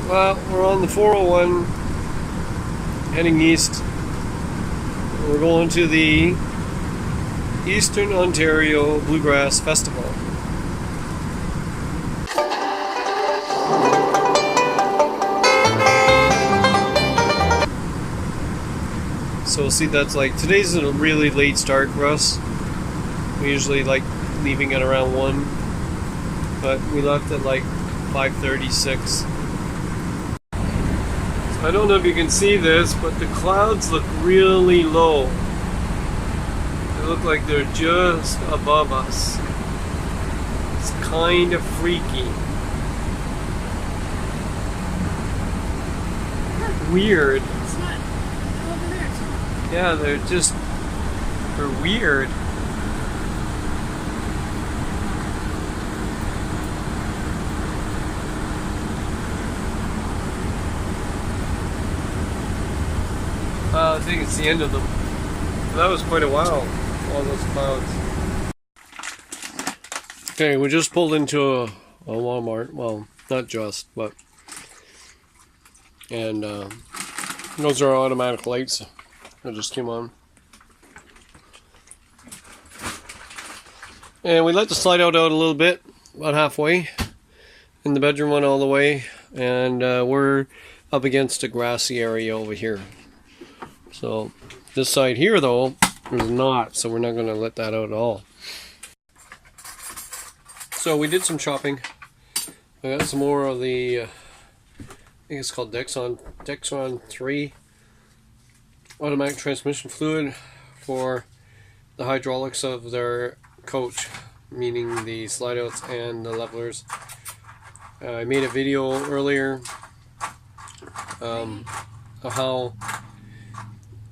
Well, we're on the 401 heading east. We're going to the Eastern Ontario Bluegrass Festival. So see, that's like, today's a really late start for us. We usually like leaving at around 1, but we left at like 5:36. I don't know if you can see this, but the clouds look really low. They look like they're just above us. It's kind of freaky. Weird. It's not over there. Yeah, they're weird. I think it's the end of them. That was quite a while, all those clouds. Okay, we just pulled into a Walmart. Well, not just, but... And those are automatic lights that just came on. And we let the slide out a little bit, about halfway. And the bedroom went all the way. And we're up against a grassy area over here. So this side here though is not, so we're not going to let that out at all. So we did some shopping. I got some more of the, I think it's called Dexron 3 automatic transmission fluid for the hydraulics of their coach, meaning the slide outs and the levelers. I made a video earlier of how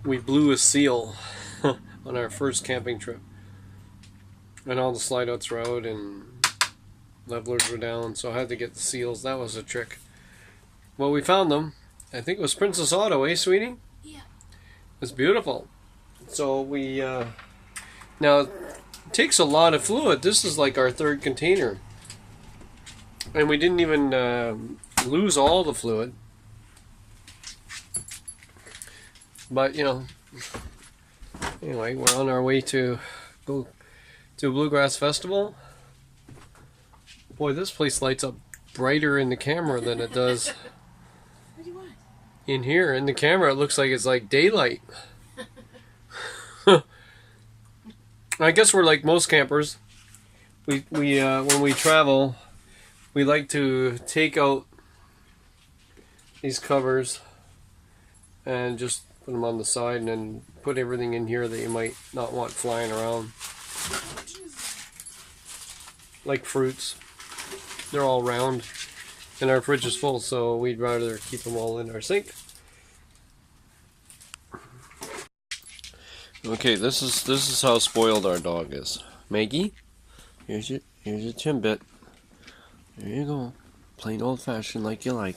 we blew a seal on our first camping trip, and all the slide outs were out and levelers were down, so I had to get the seals. That was a trick. Well, we found them. I think it was Princess Auto, eh, sweetie? Yeah. It's beautiful. So we now it takes a lot of fluid. This is like our third container, and we didn't even lose all the fluid. But, you know, anyway, we're on our way to go to Bluegrass Festival. Boy, this place lights up brighter in the camera than it does What do you want? in here. In the camera, it looks like it's like daylight. I guess we're like most campers. We when we travel, we like to take out these covers and just put them on the side, and then put everything in here that you might not want flying around. Like fruits. They're all round. And our fridge is full, so we'd rather keep them all in our sink. Okay, this is how spoiled our dog is. Maggie, here's your Timbit. There you go. Plain old fashioned like you like.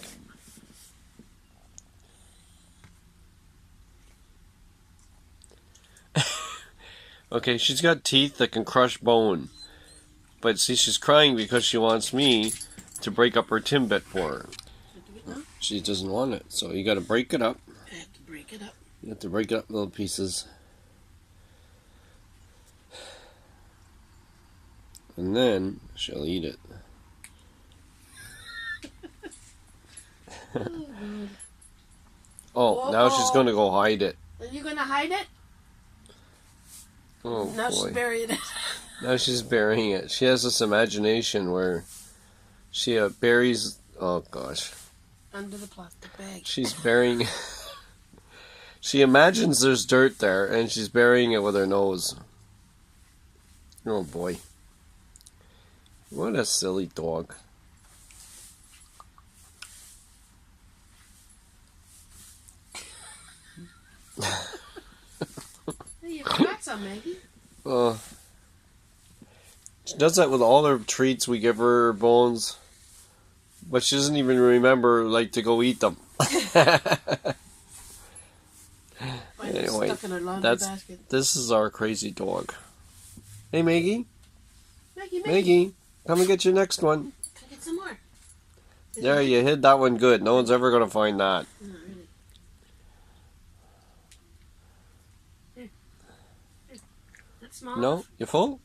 Okay, she's got teeth that can crush bone. But see, she's crying because she wants me to break up her Timbit for her. She doesn't want it, so you gotta break it up. I have to break it up. You have to break it up in little pieces. And then she'll eat it. Oh, now she's gonna go hide it. Are you gonna hide it? Oh, now boy. she's burying it. Now she's burying it. She has this imagination where she buries... Oh, gosh. Under the plastic bag. She's burying... She imagines there's dirt there, and she's burying it with her nose. Oh, boy. What a silly dog. Hey, you got some, Maggie. She does that with all her treats. We give her bones, but she doesn't even remember like to go eat them. Anyway, stuck in her laundry basket. This is our crazy dog. Hey, Maggie. Maggie. Maggie, come and get your next one. Can I get some more? There, you hid that one good. No one's ever going to find that. Not really. Here. Here. That's small. No? You full?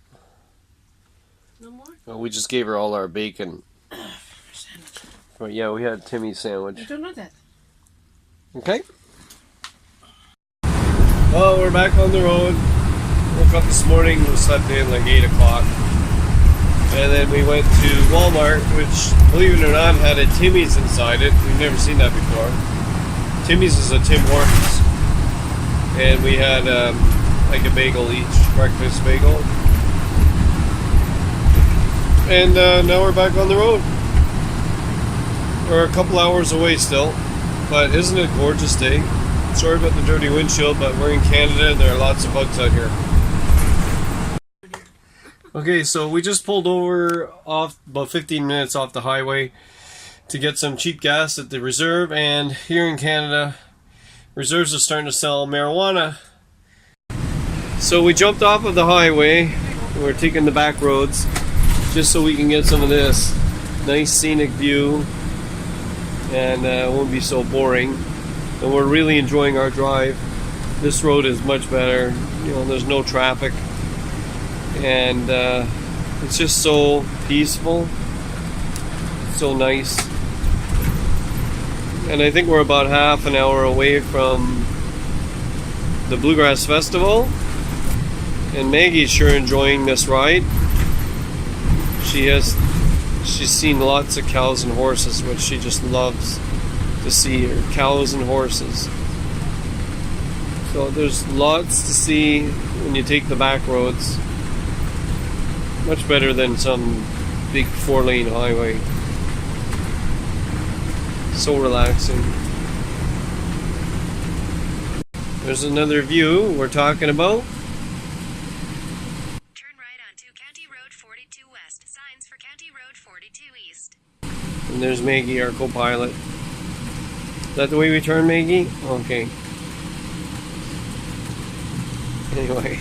No more? Well, we just gave her all our bacon. But yeah, we had Timmy's I sandwich. don't know that. Okay. Well, we're back on the road. Woke up this morning, we slept in like 8 o'clock. And then we went to Walmart, which, believe it or not, had a Timmy's inside it. We've never seen that before. Timmy's is a Tim Hortons. And we had like a bagel each, breakfast bagel. And now we're back on the road. We're a couple hours away still, but isn't it a gorgeous day? Sorry about the dirty windshield, but we're in Canada and there are lots of bugs out here. Okay, so we just pulled over off about 15 minutes off the highway to get some cheap gas at the Reserve, and here in Canada, Reserves are starting to sell marijuana. So we jumped off of the highway, we're taking the back roads just so we can get some of this nice scenic view and it won't be so boring. And we're really enjoying our drive. This road is much better, you know, there's no traffic. And it's just so peaceful, so nice. And I think we're about half an hour away from the Bluegrass Festival, and Maggie's sure enjoying this ride. She's seen lots of cows and horses, which she just loves to see, her cows and horses. So there's lots to see when you take the back roads. Much better than some big 4-lane highway. So relaxing. There's another view we're talking about. Turn right onto County Road 42 West. Signs for County Road 42 East. And there's Maggie, our co-pilot. Is that the way we turn, Maggie? Okay. Anyway.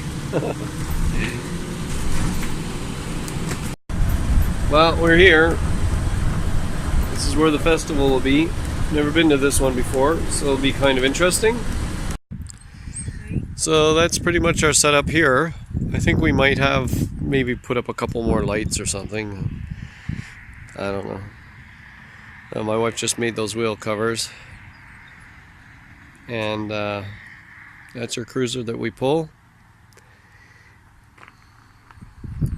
Well, we're here. This is where the festival will be. Never been to this one before, so it'll be kind of interesting. So that's pretty much our setup here. I think we might have maybe put up a couple more lights or something. I don't know. My wife just made those wheel covers. And that's our cruiser that we pull.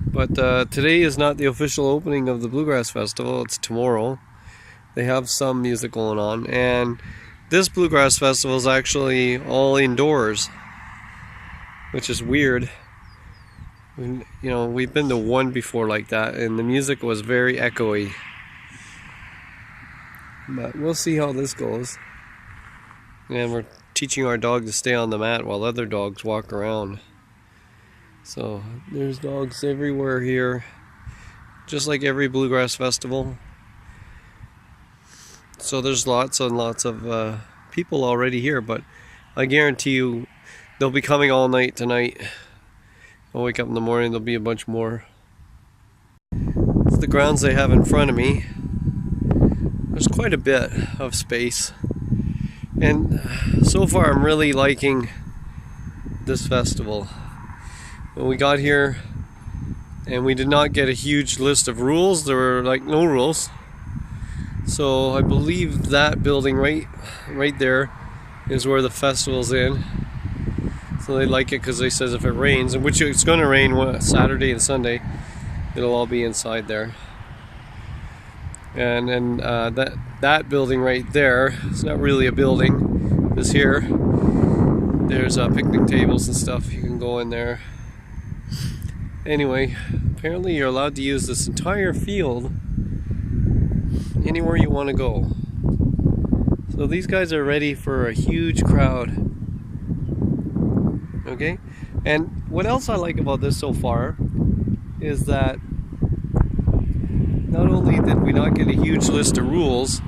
But today is not the official opening of the Bluegrass Festival, it's tomorrow. They have some music going on, and this Bluegrass Festival is actually all indoors, which is weird. You know, we've been to one before like that, and the music was very echoey. But we'll see how this goes. And we're teaching our dog to stay on the mat while other dogs walk around. So there's dogs everywhere here, just like every Bluegrass Festival. So there's lots and lots of people already here, but I guarantee you they'll be coming all night tonight. I'll wake up in the morning, there'll be a bunch more. It's the grounds they have in front of me. There's quite a bit of space. And so far I'm really liking this festival. When we got here, and we did not get a huge list of rules, there were like no rules. So I believe that building right there is where the festival's in. So they like it because they says if it rains, and which it's going to rain Saturday and Sunday, it'll all be inside there. And then that building right there, it's not really a building, is here. There's picnic tables and stuff, you can go in there. Anyway, apparently you're allowed to use this entire field anywhere you want to go. So these guys are ready for a huge crowd. Okay? And what else I like about this so far is that not only did we not get a huge list of rules,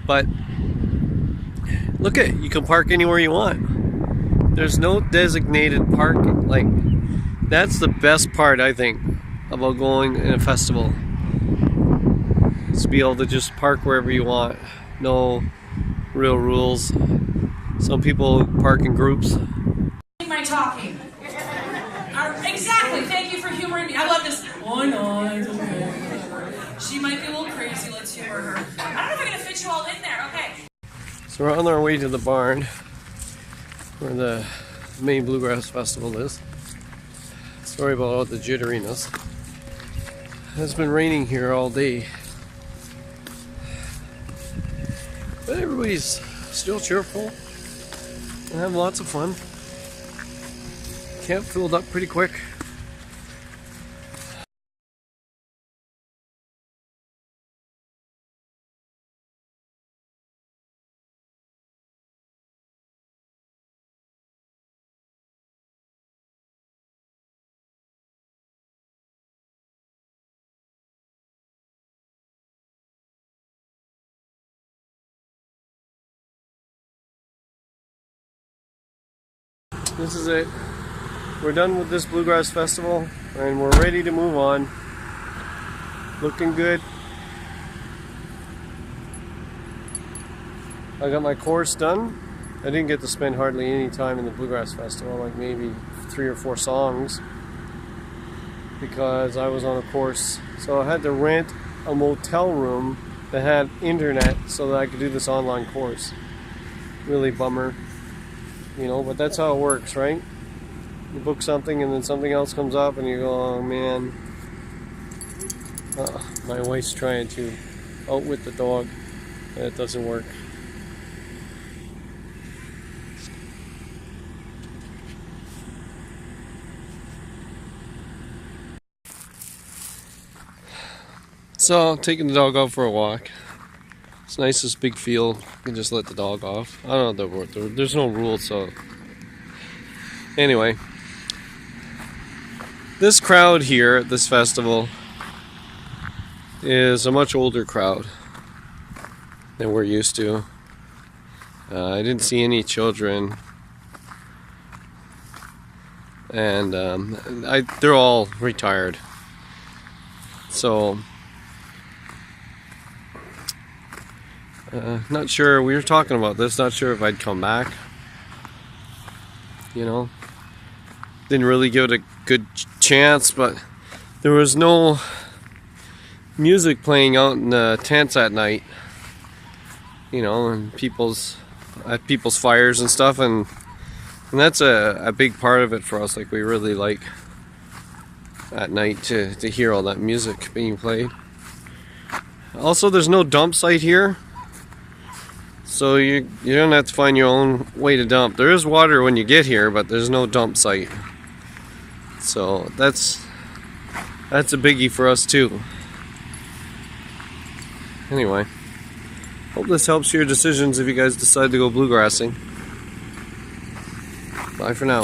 but look at, you can park anywhere you want. There's no designated parking. Like, that's the best part, I think, about going in a festival. to be able to just park wherever you want. No real rules. Some people park in groups. My talking. Exactly. Thank you for humoring me. I love this. Oh no, it's okay. She might be a little crazy. Let's humor her. I don't know if I'm gonna fit you all in there. Okay. So we're on our way to the barn where the main Bluegrass Festival is. Sorry about all the jitteriness. It's been raining here all day, but everybody's still cheerful and having lots of fun. Camp filled up pretty quick. This is it. We're done with this Bluegrass Festival and we're ready to move on. Looking good. I got my course done. I didn't get to spend hardly any time in the Bluegrass Festival, like maybe 3 or 4 songs, because I was on a course. So I had to rent a motel room that had internet so that I could do this online course. Really bummer. You know, but that's how it works, right? You book something and then something else comes up and you go, oh man. My wife's trying to outwit the dog and it doesn't work. So, taking the dog out for a walk. It's nice, this big field. You can just let the dog off. I don't know there's no rules, so. Anyway. This crowd here at this festival is a much older crowd than we're used to. I didn't see any children. And they're all retired. So, not sure, we were talking about this, not sure if I'd come back. You know, didn't really give it a good chance, but there was no music playing out in the tents at night. You know, and people's fires and stuff, and that's a big part of it for us. Like, we really like at night to hear all that music being played. Also, there's no dump site here. So you don't have to find your own way to dump. There is water when you get here, but there's no dump site. So that's a biggie for us too. Anyway, hope this helps your decisions if you guys decide to go bluegrassing. Bye for now.